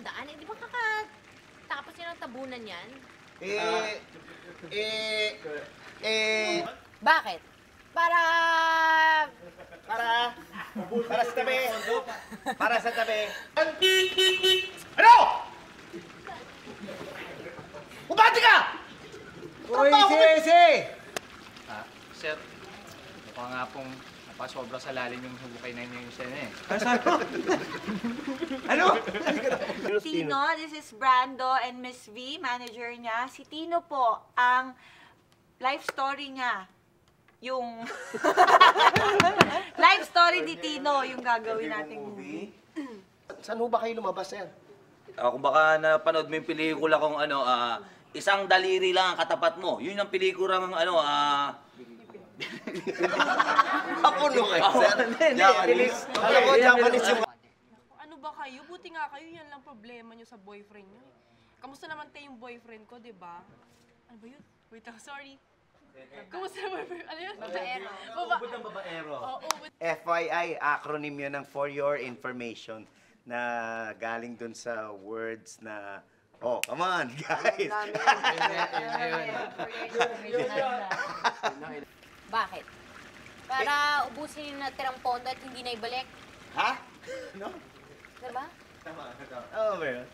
daan. Eh, di ba tapos yun ang tabunan yan? Bakit? Para Para sa tabi. Para sa tabi. Ano? Bumati ka! Uy, isi! Sir, mukha nga pong napasobra sa lalim yung hubukay na yun yung sena eh. Ano? Tino, this is Brando and Miss V, manager niya. Si Tino po, ang life story niya, yung life story ni Tino, yung gagawin nating movie. Saan ho ba kayo lumabas, sir? Kung baka napanood mo yung pelikula kung isang daliri lang ang katapat mo. Yun ang pelikula ng Papuno kayo, sir? Japanese. Alam ko, Japanese yung... Ano ba kayo? Buti nga kayo, yan lang problema nyo sa boyfriend nyo. Kamusta naman tayo yung boyfriend ko, di ba? Ano ba yun? Wait lang, sorry. Kamusta na boyfriend? Ano yun? babaero. Ubod ng babaero. Oo, FYI, acronym yun ng For Your Information na galing dun sa words na, oh, come on, guys! Bakit? Para ubusin yung natirang pondo at hindi na ibalik. Ha? No? Diba? Tama. Oh, meron.